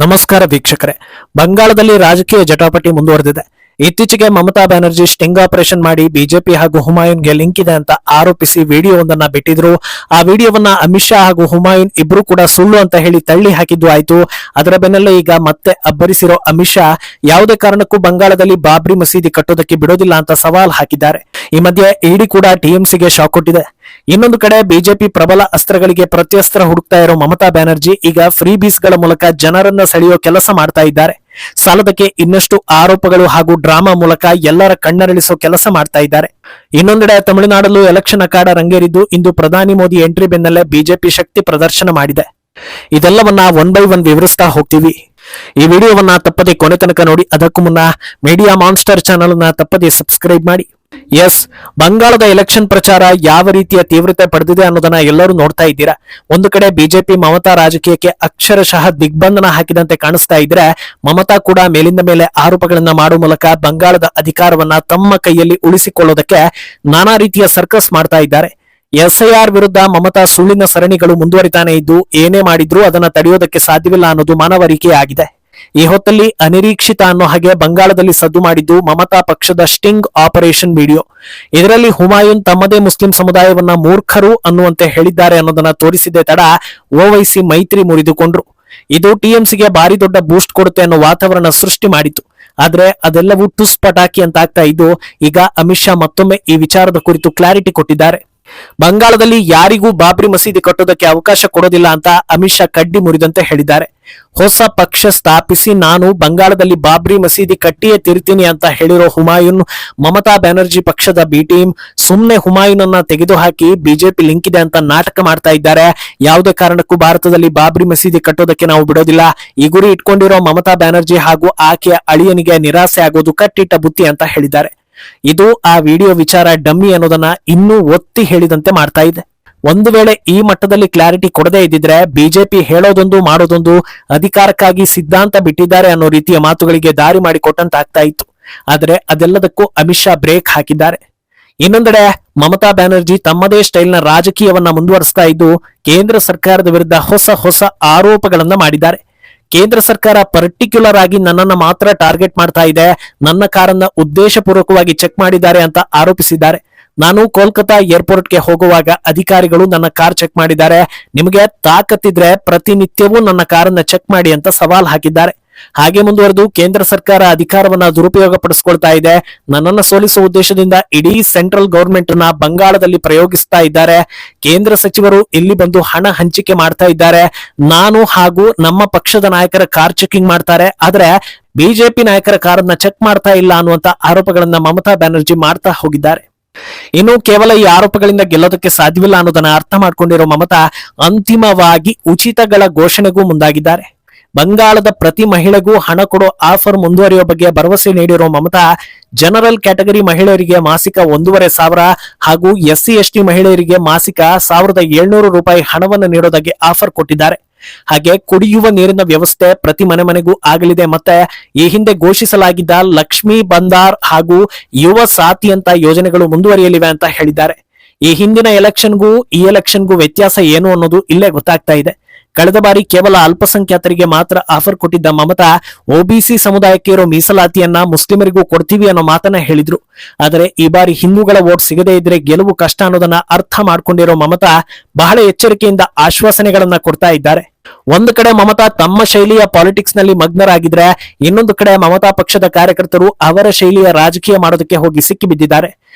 ನಮಸ್ಕಾರ ವೀಕ್ಷಕರೇ. ಬಂಗಾಳದಲ್ಲಿ ರಾಜಕೀಯ ಜಟಾಪಟಿ ಮುಂದುವರೆದಿದೆ. ಇತ್ತೀಚೆಗೆ ಮಮತಾ ಬ್ಯಾನರ್ಜಿ ಸ್ಟಿಂಗ್ ಆಪರೇಷನ್ ಮಾಡಿ ಬಿಜೆಪಿ ಹಾಗೂ ಹುಮಾಯೂನ್ಗೆ ಲಿಂಕ್ ಇದೆ ಅಂತ ಆರೋಪಿಸಿ ವಿಡಿಯೋವೊಂದನ್ನ ಬಿಟ್ಟಿದ್ರು. ಆ ವಿಡಿಯೋವನ್ನ ಅಮಿತ್ ಶಾ ಹಾಗೂ ಹುಮಾಯೂನ್ ಇಬ್ರು ಕೂಡ ಸುಳ್ಳು ಅಂತ ಹೇಳಿ ತಳ್ಳಿ ಹಾಕಿದ್ದು ಆಯ್ತು. ಅದರ ಬೆನ್ನಲ್ಲೇ ಈಗ ಮತ್ತೆ ಅಬ್ಬರಿಸಿರೋ ಅಮಿತ್ ಶಾ ಯಾವುದೇ ಕಾರಣಕ್ಕೂ ಬಂಗಾಳದಲ್ಲಿ ಬಾಬ್ರಿ ಮಸೀದಿ ಕಟ್ಟೋದಕ್ಕೆ ಬಿಡೋದಿಲ್ಲ ಅಂತ ಸವಾಲ್ ಹಾಕಿದ್ದಾರೆ. ಈ ಮಧ್ಯೆ ಇಡಿ ಕೂಡ ಟಿಎಂಸಿಗೆ ಶಾಕ್ ಕೊಟ್ಟಿದೆ. ಇನ್ನೊಂದು ಕಡೆ ಬಿಜೆಪಿ ಪ್ರಬಲ ಅಸ್ತ್ರಗಳಿಗೆ ಪ್ರತ್ಯಸ್ತ್ರ ಹುಡುಕ್ತಾ ಇರೋ ಮಮತಾ ಬ್ಯಾನರ್ಜಿ ಈಗ ಫ್ರೀ ಬೀಸ್ ಗಳ ಮೂಲಕ ಜನರನ್ನ ಸೆಳೆಯೋ ಕೆಲಸ ಮಾಡ್ತಾ ಇದ್ದಾರೆ. ಸಾಲದಕ್ಕೆ ಇನ್ನಷ್ಟು ಆರೋಪಗಳು ಹಾಗೂ ಡ್ರಾಮಾ ಮೂಲಕ ಎಲ್ಲರ ಕಣ್ಣರಳಿಸೋ ಕೆಲಸ ಮಾಡ್ತಾ ಇದ್ದಾರೆ. ಇನ್ನೊಂದೆಡೆ ತಮಿಳುನಾಡಲ್ಲೂ ಎಲೆಕ್ಷನ್ ಅಖಾಡ ರಂಗೇರಿದ್ದು ಇಂದು ಪ್ರಧಾನಿ ಮೋದಿ ಎಂಟ್ರಿ ಬೆನ್ನಲ್ಲೇ ಬಿಜೆಪಿ ಶಕ್ತಿ ಪ್ರದರ್ಶನ ಮಾಡಿದೆ. ಇದೆಲ್ಲವನ್ನ ಒನ್ ಬೈ ಒನ್ ವಿವರಿಸ್ತಾ ಹೋಗ್ತೀವಿ. ಈ ವಿಡಿಯೋವನ್ನ ತಪ್ಪದೆ ಕೊನೆ ತನಕ ನೋಡಿ. ಅದಕ್ಕೂ ಮುನ್ನ ಮೀಡಿಯಾ ಮಾನ್ಸ್ಟರ್ ಚಾನೆಲ್ ನ ತಪ್ಪದೆ ಸಬ್ಸ್ಕ್ರೈಬ್ ಮಾಡಿ. ಎಸ್, ಬಂಗಾಳದ ಎಲೆಕ್ಷನ್ ಪ್ರಚಾರ ಯಾವ ರೀತಿಯ ತೀವ್ರತೆ ಪಡೆದಿದೆ ಅನ್ನೋದನ್ನ ಎಲ್ಲರೂ ನೋಡ್ತಾ ಇದ್ದೀರಾ. ಒಂದು ಕಡೆ ಬಿಜೆಪಿ ಮಮತಾ ರಾಜಕೀಯಕ್ಕೆ ಅಕ್ಷರಶಃ ದಿಗ್ಬಂಧನ ಹಾಕಿದಂತೆ ಕಾಣಿಸ್ತಾ ಇದ್ರೆ, ಮಮತಾ ಕೂಡ ಮೇಲಿಂದ ಮೇಲೆ ಆರೋಪಗಳನ್ನ ಮಾಡುವ ಮೂಲಕ ಬಂಗಾಳದ ಅಧಿಕಾರವನ್ನ ತಮ್ಮ ಕೈಯಲ್ಲಿ ಉಳಿಸಿಕೊಳ್ಳೋದಕ್ಕೆ ನಾನಾ ರೀತಿಯ ಸರ್ಕಸ್ ಮಾಡ್ತಾ ಇದ್ದಾರೆ. ಎಸ್ಐಆರ್ ವಿರುದ್ಧ ಮಮತಾ ಸುಳ್ಳಿನ ಸರಣಿಗಳು ಮುಂದುವರಿತಾನೆ ಇದ್ದು, ಏನೇ ಮಾಡಿದ್ರೂ ಅದನ್ನ ತಡೆಯೋದಕ್ಕೆ ಸಾಧ್ಯವಿಲ್ಲ ಅನ್ನೋದು ಮನವರಿಕೆ ಆಗಿದೆ. ಈ ಹೊತ್ತಲ್ಲಿ ಅನಿರೀಕ್ಷಿತ ಅನ್ನೋ ಹಾಗೆ ಬಂಗಾಳದಲ್ಲಿ ಸದ್ದು ಮಾಡಿದ್ದು ಮಮತಾ ಪಕ್ಷದ ಸ್ಟಿಂಗ್ ಆಪರೇಷನ್ ವಿಡಿಯೋ. ಇದರಲ್ಲಿ ಹುಮಾಯೂನ್ ತಮ್ಮದೇ ಮುಸ್ಲಿಂ ಸಮುದಾಯವನ್ನ ಮೂರ್ಖರು ಅನ್ನುವಂತೆ ಹೇಳಿದ್ದಾರೆ ಅನ್ನೋದನ್ನ ತೋರಿಸಿದ್ದೇ ತಡ ಓವೈಸಿ ಮೈತ್ರಿ ಮುರಿದುಕೊಂಡ್ರು. ಇದು ಟಿಎಂಸಿಗೆ ಭಾರಿ ದೊಡ್ಡ ಬೂಸ್ಟ್ ಕೊಡುತ್ತೆ ಅನ್ನೋ ವಾತಾವರಣ ಸೃಷ್ಟಿ ಮಾಡಿತು. ಆದ್ರೆ ಅದೆಲ್ಲವೂ ಟುಸ್ ಪಟಾಕಿ ಅಂತ ಆಗ್ತಾ ಇದ್ದು, ಈಗ ಅಮಿತ್ ಶಾ ಮತ್ತೊಮ್ಮೆ ಈ ವಿಚಾರದ ಕುರಿತು ಕ್ಲಾರಿಟಿ ಕೊಟ್ಟಿದ್ದಾರೆ. ಬಂಗಾಳದಲ್ಲಿ ಯಾರಿಗೂ ಬಾಬ್ರಿ ಮಸೀದಿ ಕಟ್ಟೋದಕ್ಕೆ ಅವಕಾಶ ಕೊಡೋದಿಲ್ಲ ಅಂತ ಅಮಿತ್ ಶಾ ಕಡ್ಡಿ ಮುರಿದಂತೆ ಹೇಳಿದ್ದಾರೆ. ಹೊಸ ಪಕ್ಷ ಸ್ಥಾಪಿಸಿ ನಾನು ಬಂಗಾಳದಲ್ಲಿ ಬಾಬ್ರಿ ಮಸೀದಿ ಕಟ್ಟಿಯೇ ತಿರುತ್ತೀನಿ ಅಂತ ಹೇಳಿರೋ ಹುಮಾಯೂನ್ ಮಮತಾ ಬ್ಯಾನರ್ಜಿ ಪಕ್ಷದ ಬಿ ಟೀಮ್ ಸುಮ್ನೆ ಹುಮಾಯೂನ್ ಅನ್ನ ತೆಗೆದುಹಾಕಿ ಬಿಜೆಪಿ ಲಿಂಕ್ ಇದೆ ಅಂತ ನಾಟಕ ಮಾಡ್ತಾ ಇದ್ದಾರೆ. ಯಾವುದೇ ಕಾರಣಕ್ಕೂ ಭಾರತದಲ್ಲಿ ಬಾಬ್ರಿ ಮಸೀದಿ ಕಟ್ಟೋದಕ್ಕೆ ನಾವು ಬಿಡೋದಿಲ್ಲ. ಈ ಗುರಿ ಇಟ್ಕೊಂಡಿರೋ ಮಮತಾ ಬ್ಯಾನರ್ಜಿ ಹಾಗೂ ಆಕೆಯ ಅಳಿಯನಿಗೆ ನಿರಾಸೆ ಆಗೋದು ಕಟ್ಟಿಟ್ಟ ಬುತ್ತಿ ಅಂತ ಹೇಳಿದ್ದಾರೆ. ಇದು ಆ ವಿಡಿಯೋ ವಿಚಾರ ಡಮ್ಮಿ ಅನ್ನೋದನ್ನ ಇನ್ನೂ ಒತ್ತಿ ಹೇಳಿದಂತೆ ಮಾಡ್ತಾ ಇದೆ. ಒಂದು ವೇಳೆ ಈ ಮಟ್ಟದಲ್ಲಿ ಕ್ಲಾರಿಟಿ ಕೊಡದೇ ಇದ್ದಿದ್ರೆ ಬಿಜೆಪಿ ಹೇಳೋದೊಂದು ಮಾಡೋದೊಂದು, ಅಧಿಕಾರಕ್ಕಾಗಿ ಸಿದ್ಧಾಂತ ಬಿಟ್ಟಿದ್ದಾರೆ ಅನ್ನೋ ರೀತಿಯ ಮಾತುಗಳಿಗೆ ದಾರಿ ಮಾಡಿಕೊಟ್ಟಂತ ಆಗ್ತಾ ಇತ್ತು. ಆದರೆ ಅದೆಲ್ಲದಕ್ಕೂ ಅಮಿತ್ ಶಾ ಬ್ರೇಕ್ ಹಾಕಿದ್ದಾರೆ. ಇನ್ನೊಂದೆಡೆ ಮಮತಾ ಬ್ಯಾನರ್ಜಿ ತಮ್ಮದೇ ಸ್ಟೈಲ್ನ ರಾಜಕೀಯವನ್ನ ಮುಂದುವರಿಸ್ತಾ ಇದ್ದು, ಕೇಂದ್ರ ಸರ್ಕಾರದ ವಿರುದ್ಧ ಹೊಸ ಆರೋಪಗಳನ್ನ ಮಾಡಿದ್ದಾರೆ. ಕೇಂದ್ರ ಸರ್ಕಾರ ಪರ್ಟಿಕ್ಯುಲರ್ ಆಗಿ ನನ್ನನ್ನ ಮಾತ್ರ ಟಾರ್ಗೆಟ್ ಮಾಡ್ತಾ ಇದೆ, ನನ್ನ ಕಾರನ್ನ ಉದ್ದೇಶಪೂರ್ವಕವಾಗಿ ಚೆಕ್ ಮಾಡಿದ್ದಾರೆ ಅಂತ ಆರೋಪಿಸಿದ್ದಾರೆ. ನಾನು ಕೋಲ್ಕತಾ ಏರ್ಪೋರ್ಟ್ಗೆ ಹೋಗುವಾಗ ಅಧಿಕಾರಿಗಳು ನನ್ನ ಕಾರ್ ಚೆಕ್ ಮಾಡಿದ್ದಾರೆ. ನಿಮಗೆ ತಾಕತ್ತಿದ್ರೆ ಪ್ರತಿನಿತ್ಯವೂ ನನ್ನ ಕಾರನ್ನ ಚೆಕ್ ಮಾಡಿ ಅಂತ ಸವಾಲ್ ಹಾಕಿದ್ದಾರೆ. ಹಾಗೆ ಮುಂದುವರೆದು ಕೇಂದ್ರ ಸರ್ಕಾರ ಅಧಿಕಾರವನ್ನ ದುರುಪಯೋಗ ಪಡಿಸ್ಕೊಳ್ತಾ ಇದೆ, ನನ್ನನ್ನ ಸೋಲಿಸುವ ಉದ್ದೇಶದಿಂದ ಇಡೀ ಸೆಂಟ್ರಲ್ ಗವರ್ಮೆಂಟ್ ನ ಬಂಗಾಳದಲ್ಲಿ ಪ್ರಯೋಗಿಸ್ತಾ ಇದ್ದಾರೆ. ಕೇಂದ್ರ ಸಚಿವರು ಇಲ್ಲಿ ಬಂದು ಹಣ ಹಂಚಿಕೆ ಮಾಡ್ತಾ ಇದ್ದಾರೆ. ನಾನು ಹಾಗೂ ನಮ್ಮ ಪಕ್ಷದ ನಾಯಕರ ಕಾರ್ ಚೆಕಿಂಗ್ ಮಾಡ್ತಾರೆ, ಆದ್ರೆ ಬಿಜೆಪಿ ನಾಯಕರ ಕಾರನ್ನ ಚೆಕ್ ಮಾಡ್ತಾ ಇಲ್ಲ ಅನ್ನುವಂತ ಆರೋಪಗಳನ್ನ ಮಮತಾ ಬ್ಯಾನರ್ಜಿ ಮಾಡ್ತಾ ಹೋಗಿದ್ದಾರೆ. ಇನ್ನು ಕೇವಲ ಈ ಆರೋಪಗಳಿಂದ ಗೆಲ್ಲೋದಕ್ಕೆ ಸಾಧ್ಯವಿಲ್ಲ ಅನ್ನೋದನ್ನ ಅರ್ಥ ಮಾಡ್ಕೊಂಡಿರೋ ಮಮತಾ ಅಂತಿಮವಾಗಿ ಉಚಿತಗಳ ಘೋಷಣೆಗೂ ಮುಂದಾಗಿದ್ದಾರೆ. ಬಂಗಾಳದ ಪ್ರತಿ ಮಹಿಳೆಗೂ ಹಣ ಕೊಡೋ ಆಫರ್ ಮುಂದುವರಿಯುವ ಬಗ್ಗೆ ಭರವಸೆ ನೀಡಿರೋ ಮಮತಾ ಜನರಲ್ ಕ್ಯಾಟಗರಿ ಮಹಿಳೆಯರಿಗೆ ಮಾಸಿಕ 1,500 ಹಾಗೂ SC/ST ಮಹಿಳೆಯರಿಗೆ ಮಾಸಿಕ 1,700 ರೂಪಾಯಿ ಹಣವನ್ನು ನೀಡೋದಾಗಿ ಆಫರ್ ಕೊಟ್ಟಿದ್ದಾರೆ. ಹಾಗೆ ಕುಡಿಯುವ ನೀರಿನ ವ್ಯವಸ್ಥೆ ಪ್ರತಿ ಮನೆಗೂ ಆಗಲಿದೆ. ಮತ್ತೆ ಈ ಹಿಂದೆ ಘೋಷಿಸಲಾಗಿದ್ದ ಲಕ್ಷ್ಮೀ ಬಂದಾರ್ ಹಾಗೂ ಯುವ ಸಾಥಿ ಅಂತ ಯೋಜನೆಗಳು ಮುಂದುವರಿಯಲಿವೆ ಅಂತ ಹೇಳಿದ್ದಾರೆ. ಈ ಹಿಂದಿನ ಎಲೆಕ್ಷನ್ಗೂ ಈ ಎಲೆಕ್ಷನ್ಗೂ ವ್ಯತ್ಯಾಸ ಏನು ಅನ್ನೋದು ಇಲ್ಲೇ ಗೊತ್ತಾಗ್ತಾ ಇದೆ. ಕಳೆದ ಬಾರಿ ಕೇವಲ ಅಲ್ಪಸಂಖ್ಯಾತರಿಗೆ ಮಾತ್ರ ಆಫರ್ ಕೊಟ್ಟಿದ್ದ ಮಮತಾ ಒಬಿಸಿ ಸಮುದಾಯಕ್ಕೆ ಇರೋ ಮೀಸಲಾತಿಯನ್ನ ಮುಸ್ಲಿಮರಿಗೂ ಕೊಡ್ತೀವಿ ಅನ್ನೋ ಮಾತನ್ನ ಹೇಳಿದ್ರು. ಆದರೆ ಈ ಬಾರಿ ಹಿಂದೂಗಳ ವೋಟ್ ಸಿಗದೇ ಇದ್ರೆ ಗೆಲುವು ಕಷ್ಟ ಅನ್ನೋದನ್ನ ಅರ್ಥ ಮಾಡ್ಕೊಂಡಿರೋ ಮಮತಾ ಬಹಳ ಎಚ್ಚರಿಕೆಯಿಂದ ಆಶ್ವಾಸನೆಗಳನ್ನ ಕೊಡ್ತಾ ಇದ್ದಾರೆ. ಒಂದು ಕಡೆ ಮಮತಾ ತಮ್ಮ ಶೈಲಿಯ ಪಾಲಿಟಿಕ್ಸ್ ನಲ್ಲಿ ಮಗ್ನರಾಗಿದ್ರೆ, ಇನ್ನೊಂದು ಕಡೆ ಮಮತಾ ಪಕ್ಷದ ಕಾರ್ಯಕರ್ತರು ಅವರ ಶೈಲಿಯ ರಾಜಕೀಯ ಮಾಡೋದಕ್ಕೆ ಹೋಗಿ ಸಿಕ್ಕಿಬಿದ್ದಿದ್ದಾರೆ.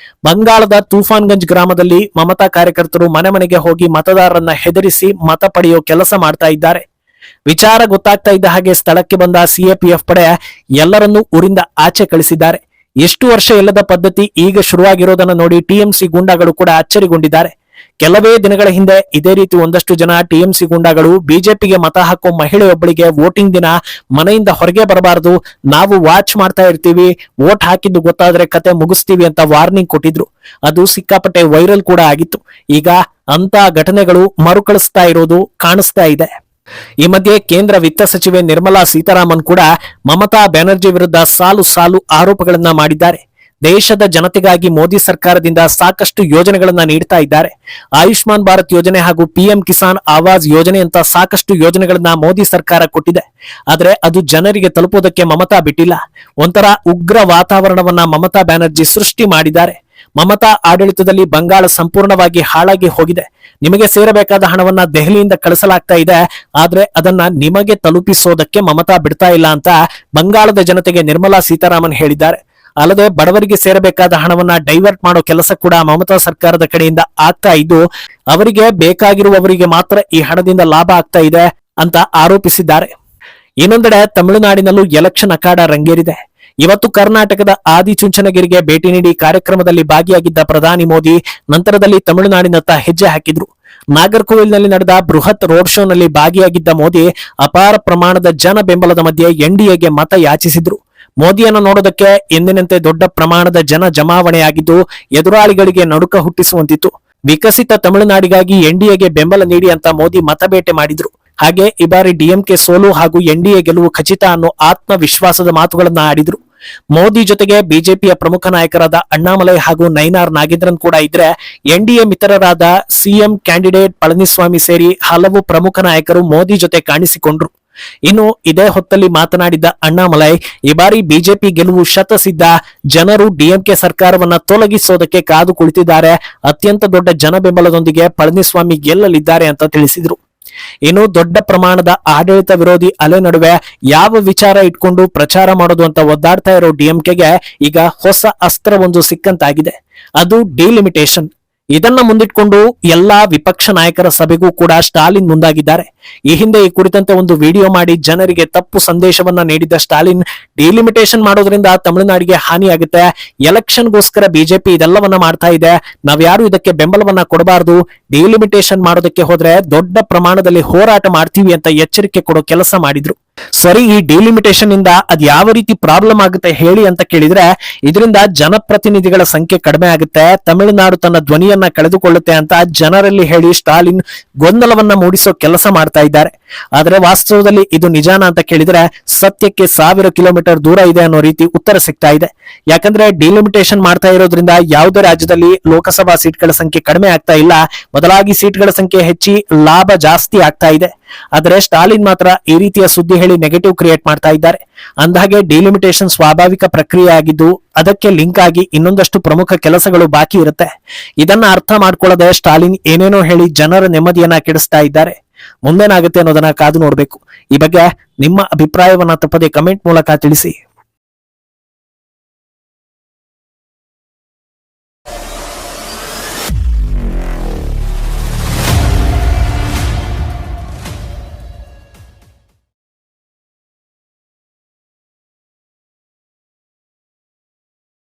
ಬಂಗಾಳದ ತೂಫಾನ್ಗಂಜ್ ಗ್ರಾಮದಲ್ಲಿ ಮಮತಾ ಕಾರ್ಯಕರ್ತರು ಮನೆ ಮನೆಗೆ ಹೋಗಿ ಮತದಾರರನ್ನ ಹೆದರಿಸಿ ಮತ ಪಡೆಯೋ ಕೆಲಸ ಮಾಡ್ತಾ ಇದ್ದಾರೆ. ವಿಚಾರ ಗೊತ್ತಾಗ್ತಾ ಇದ್ದ ಹಾಗೆ ಸ್ಥಳಕ್ಕೆ ಬಂದ ಸಿಎಪಿಎಫ್ ಪಡೆ ಎಲ್ಲರನ್ನೂ ಊರಿಂದ ಆಚೆ ಕಳಿಸಿದ್ದಾರೆ. ಎಷ್ಟು ವರ್ಷ ಇಲ್ಲದ ಪದ್ಧತಿ ಈಗ ಶುರುವಾಗಿರೋದನ್ನ ನೋಡಿ ಟಿಎಂಸಿ ಗೂಂಡಾಗಳು ಕೂಡ ಅಚ್ಚರಿಗೊಂಡಿದ್ದಾರೆ. ಕೆಲವೇ ದಿನಗಳ ಹಿಂದೆ ಇದೇ ರೀತಿ ಒಂದಷ್ಟು ಜನ ಟಿಎಂಸಿ ಗೂಂಡಾಗಳು ಬಿಜೆಪಿಗೆ ಮತ ಹಾಕೋ ಮಹಿಳೆಯೊಬ್ಬಳಿಗೆ ವೋಟಿಂಗ್ ದಿನ ಮನೆಯಿಂದ ಹೊರಗೆ ಬರಬಾರದು, ನಾವು ವಾಚ್ ಮಾಡ್ತಾ ಇರ್ತೀವಿ, ವೋಟ್ ಹಾಕಿದ್ದು ಗೊತ್ತಾದ್ರೆ ಕತೆ ಮುಗಿಸ್ತೀವಿ ಅಂತ ವಾರ್ನಿಂಗ್ ಕೊಟ್ಟಿದ್ರು. ಅದು ಸಿಕ್ಕಾಪಟ್ಟೆ ವೈರಲ್ ಕೂಡ ಆಗಿತ್ತು. ಈಗ ಅಂತ ಘಟನೆಗಳು ಮರುಕಳಿಸ್ತಾ ಇರೋದು ಕಾಣಿಸ್ತಾ ಇದೆ. ಈ ಮಧ್ಯೆ ಕೇಂದ್ರ ವಿತ್ತ ಸಚಿವೆ ನಿರ್ಮಲಾ ಸೀತಾರಾಮನ್ ಕೂಡ ಮಮತಾ ಬ್ಯಾನರ್ಜಿ ವಿರುದ್ಧ ಸಾಲು ಆರೋಪಗಳನ್ನ ಮಾಡಿದ್ದಾರೆ. ದೇಶದ ಜನತೆಗಾಗಿ ಮೋದಿ ಸರ್ಕಾರದಿಂದ ಸಾಕಷ್ಟು ಯೋಜನೆಗಳನ್ನ ನೀಡ್ತಾ ಇದ್ದಾರೆ. ಆಯುಷ್ಮಾನ್ ಭಾರತ್ ಯೋಜನೆ ಹಾಗೂ ಪಿಎಂ ಕಿಸಾನ್ ಆವಾಸ್ ಯೋಜನೆ ಅಂತ ಸಾಕಷ್ಟು ಯೋಜನೆಗಳನ್ನ ಮೋದಿ ಸರ್ಕಾರ ಕೊಟ್ಟಿದೆ. ಆದ್ರೆ ಅದು ಜನರಿಗೆ ತಲುಪೋದಕ್ಕೆ ಮಮತಾ ಬಿಟ್ಟಿಲ್ಲ. ಒಂಥರ ಉಗ್ರ ವಾತಾವರಣವನ್ನ ಮಮತಾ ಬ್ಯಾನರ್ಜಿ ಸೃಷ್ಟಿ ಮಾಡಿದ್ದಾರೆ. ಮಮತಾ ಆಡಳಿತದಲ್ಲಿ ಬಂಗಾಳ ಸಂಪೂರ್ಣವಾಗಿ ಹಾಳಾಗಿ ಹೋಗಿದೆ. ನಿಮಗೆ ಸೇರಬೇಕಾದ ಹಣವನ್ನ ದೆಹಲಿಯಿಂದ ಕಳಿಸಲಾಗ್ತಾ ಇದೆ, ಆದ್ರೆ ಅದನ್ನ ನಿಮಗೆ ತಲುಪಿಸೋದಕ್ಕೆ ಮಮತಾ ಬಿಡ್ತಾ ಇಲ್ಲ ಅಂತ ಬಂಗಾಳದ ಜನತೆಗೆ ನಿರ್ಮಲಾ ಸೀತಾರಾಮನ್ ಹೇಳಿದ್ದಾರೆ. ಅಲ್ಲದೆ ಬಡವರಿಗೆ ಸೇರಬೇಕಾದ ಹಣವನ್ನ ಡೈವರ್ಟ್ ಮಾಡೋ ಕೆಲಸ ಕೂಡ ಮಮತಾ ಸರ್ಕಾರದ ಕಡೆಯಿಂದ ಆಗ್ತಾ ಇದ್ದು, ಅವರಿಗೆ ಬೇಕಾಗಿರುವವರಿಗೆ ಮಾತ್ರ ಈ ಹಣದಿಂದ ಲಾಭ ಆಗ್ತಾ ಇದೆ ಅಂತ ಆರೋಪಿಸಿದ್ದಾರೆ. ಇನ್ನೊಂದೆಡೆ ತಮಿಳುನಾಡಿನಲ್ಲೂ ಎಲೆಕ್ಷನ್ ಅಖಾಡ ರಂಗೇರಿದೆ. ಇವತ್ತು ಕರ್ನಾಟಕದ ಆದಿಚುಂಚನಗಿರಿಗೆ ಭೇಟಿ ನೀಡಿ ಕಾರ್ಯಕ್ರಮದಲ್ಲಿ ಭಾಗಿಯಾಗಿದ್ದ ಪ್ರಧಾನಿ ಮೋದಿ ನಂತರದಲ್ಲಿ ತಮಿಳುನಾಡಿನತ್ತ ಹೆಜ್ಜೆ ಹಾಕಿದ್ರು. ನಾಗರ್ಕೋವಿಲ್ನಲ್ಲಿ ನಡೆದ ಬೃಹತ್ ರೋಡ್ ಶೋನಲ್ಲಿ ಭಾಗಿಯಾಗಿದ್ದ ಮೋದಿ ಅಪಾರ ಪ್ರಮಾಣದ ಜನ ಬೆಂಬಲದ ಮಧ್ಯೆ ಎನ್ಡಿಎಗೆ ಮತ ಯಾಚಿಸಿದ್ರು. ಮೋದಿಯನ್ನು ನೋಡೋದಕ್ಕೆ ಎಂದಿನಂತೆ ದೊಡ್ಡ ಪ್ರಮಾಣದ ಜನ ಜಮಾವಣೆಯಾಗಿದ್ದು ಎದುರಾಳಿಗಳಿಗೆ ನಡುಕ ಹುಟ್ಟಿಸುವಂತಿತ್ತು. ವಿಕಸಿತ ತಮಿಳುನಾಡಿಗಾಗಿ ಎನ್ಡಿಎಗೆ ಬೆಂಬಲ ನೀಡಿ ಅಂತ ಮೋದಿ ಮತಬೇಟೆ ಮಾಡಿದ್ರು. ಹಾಗೆ ಈ ಬಾರಿ ಡಿಎಂಕೆ ಸೋಲು ಹಾಗೂ ಎನ್ಡಿಎ ಗೆಲುವು ಖಚಿತ ಅನ್ನೋ ಆತ್ಮವಿಶ್ವಾಸದ ಮಾತುಗಳನ್ನ ಆಡಿದ್ರು. ಮೋದಿ ಜೊತೆಗೆ ಬಿಜೆಪಿಯ ಪ್ರಮುಖ ನಾಯಕರಾದ ಅಣ್ಣಾಮಲೈ ಹಾಗೂ ನೈನಾರ್ ನಾಗೇಂದ್ರನ್ ಕೂಡ ಇದ್ರೆ, ಎನ್ಡಿಎ ಮಿತ್ರರಾದ ಸಿಎಂ ಕ್ಯಾಂಡಿಡೇಟ್ ಪಳನಿಸ್ವಾಮಿ ಸೇರಿ ಹಲವು ಪ್ರಮುಖ ನಾಯಕರು ಮೋದಿ ಜೊತೆ ಕಾಣಿಸಿಕೊಂಡ್ರು. ಇನ್ನು ಇದೇ ಹೊತ್ತಲ್ಲಿ ಮಾತನಾಡಿದ್ದ ಅಣ್ಣಾಮಲೈ, ಈ ಬಾರಿ ಬಿಜೆಪಿ ಗೆಲುವು ಶತಸಿದ್ಧ, ಜನರು ಡಿಎಂಕೆ ಸರ್ಕಾರವನ್ನ ತೊಲಗಿಸೋದಕ್ಕೆ ಕಾದು ಕುಳಿತಿದ್ದಾರೆ, ಅತ್ಯಂತ ದೊಡ್ಡ ಜನ ಬೆಂಬಲದೊಂದಿಗೆ ಪಳನಿಸ್ವಾಮಿ ಗೆಲ್ಲಲಿದ್ದಾರೆ ಅಂತ ತಿಳಿಸಿದ್ರು. ಇನ್ನು ದೊಡ್ಡ ಪ್ರಮಾಣದ ಆಡಳಿತ ವಿರೋಧಿ ಅಲೆ ನಡುವೆ ಯಾವ ವಿಚಾರ ಇಟ್ಕೊಂಡು ಪ್ರಚಾರ ಮಾಡೋದು ಅಂತ ಒದ್ದಾಡ್ತಾ ಇರೋ ಡಿಎಂಕೆಗೆ ಈಗ ಹೊಸ ಅಸ್ತ್ರವೊಂದು ಸಿಕ್ಕಂತಾಗಿದೆ. ಅದು ಡಿಲಿಮಿಟೇಷನ್. ಇದನ್ನ ಮುಂದಿಟ್ಕೊಂಡು ಎಲ್ಲಾ ವಿಪಕ್ಷ ನಾಯಕರ ಸಭೆಗೂ ಕೂಡ ಸ್ಟಾಲಿನ್ ಮುಂದಾಗಿದ್ದಾರೆ. ಈ ಹಿಂದೆ ಈ ಕುರಿತಂತೆ ಒಂದು ವಿಡಿಯೋ ಮಾಡಿ ಜನರಿಗೆ ತಪ್ಪು ಸಂದೇಶವನ್ನ ನೀಡಿದ್ದ ಸ್ಟಾಲಿನ್, ಡಿಲಿಮಿಟೇಷನ್ ಮಾಡೋದ್ರಿಂದ ತಮಿಳುನಾಡಿಗೆ ಹಾನಿಯಾಗುತ್ತೆ, ಎಲೆಕ್ಷನ್ಗೋಸ್ಕರ ಬಿಜೆಪಿ ಇದೆಲ್ಲವನ್ನ ಮಾಡ್ತಾ ಇದೆ, ನಾವ್ಯಾರು ಇದಕ್ಕೆ ಬೆಂಬಲವನ್ನ ಕೊಡಬಾರದು, ಡಿಲಿಮಿಟೇಷನ್ ಮಾಡೋದಕ್ಕೆ ಹೋದ್ರೆ ದೊಡ್ಡ ಪ್ರಮಾಣದಲ್ಲಿ ಹೋರಾಟ ಮಾಡ್ತೀವಿ ಅಂತ ಎಚ್ಚರಿಕೆ ಕೊಡೋ ಕೆಲಸ ಮಾಡಿದ್ರು. ಸರಿ, ಈ ಡಿಲಿಮಿಟೇಷನ್ ಇಂದ ಅದ್ ಯಾವ ರೀತಿ ಪ್ರಾಬ್ಲಮ್ ಆಗುತ್ತೆ ಹೇಳಿ ಅಂತ ಕೇಳಿದ್ರೆ, ಇದರಿಂದ ಜನಪ್ರತಿನಿಧಿಗಳ ಸಂಖ್ಯೆ ಕಡಿಮೆ ಆಗುತ್ತೆ, ತಮಿಳುನಾಡು ತನ್ನ ಧ್ವನಿಯನ್ನ ಕಳೆದುಕೊಳ್ಳುತ್ತೆ ಅಂತ ಜನರಲ್ಲಿ ಹೇಳಿ ಸ್ಟಾಲಿನ್ ಗೊಂದಲವನ್ನ ಮೂಡಿಸೋ ಕೆಲಸ ಮಾಡ್ತಾ ಇದ್ದಾರೆ. ಆದ್ರೆ ವಾಸ್ತವದಲ್ಲಿ ಇದು ನಿಜಾನ ಅಂತ ಕೇಳಿದ್ರೆ ಸತ್ಯಕ್ಕೆ 1000 ಕಿಲೋಮೀಟರ್ ದೂರ ಇದೆ ಅನ್ನೋ ರೀತಿ ಉತ್ತರ ಸಿಗ್ತಾ ಇದೆ. ಯಾಕಂದ್ರೆ ಡಿಲಿಮಿಟೇಷನ್ ಮಾಡ್ತಾ ಇರೋದ್ರಿಂದ ಯಾವುದೇ ರಾಜ್ಯದಲ್ಲಿ ಲೋಕಸಭಾ ಸೀಟ್ಗಳ ಸಂಖ್ಯೆ ಕಡಿಮೆ ಆಗ್ತಾ ಇಲ್ಲ, ಬದಲಾಗಿ ಸೀಟ್ಗಳ ಸಂಖ್ಯೆ ಹೆಚ್ಚಿ ಲಾಭ ಜಾಸ್ತಿ ಆಗ್ತಾ ಇದೆ. ಆದ್ರೆ ಸ್ಟಾಲಿನ್ ಮಾತ್ರ ಈ ರೀತಿಯ ಸುದ್ದಿ ಹೇಳಿ ನೆಗೆಟಿವ್ ಕ್ರಿಯೇಟ್ ಮಾಡ್ತಾ ಇದ್ದಾರೆ. ಅಂದಹಾಗೆ ಡಿಲಿಮಿಟೇಷನ್ ಸ್ವಾಭಾವಿಕ ಪ್ರಕ್ರಿಯೆ ಆಗಿದ್ದು ಅದಕ್ಕೆ ಲಿಂಕ್ ಆಗಿ ಇನ್ನೊಂದಷ್ಟು ಪ್ರಮುಖ ಕೆಲಸಗಳು ಬಾಕಿ ಇರುತ್ತೆ. ಇದನ್ನ ಅರ್ಥ ಮಾಡ್ಕೊಳ್ಳದೆ ಸ್ಟಾಲಿನ್ ಏನೇನೋ ಹೇಳಿ ಜನರ ನೆಮ್ಮದಿಯನ್ನ ಕೆಡಿಸ್ತಾ ಇದ್ದಾರೆ. ಮುಂದೇನಾಗುತ್ತೆ ಅನ್ನೋದನ್ನ ಕಾದು ನೋಡ್ಬೇಕು. ಈ ಬಗ್ಗೆ ನಿಮ್ಮ ಅಭಿಪ್ರಾಯವನ್ನ ತಪ್ಪದೆ ಕಮೆಂಟ್ ಮೂಲಕ ತಿಳಿಸಿ.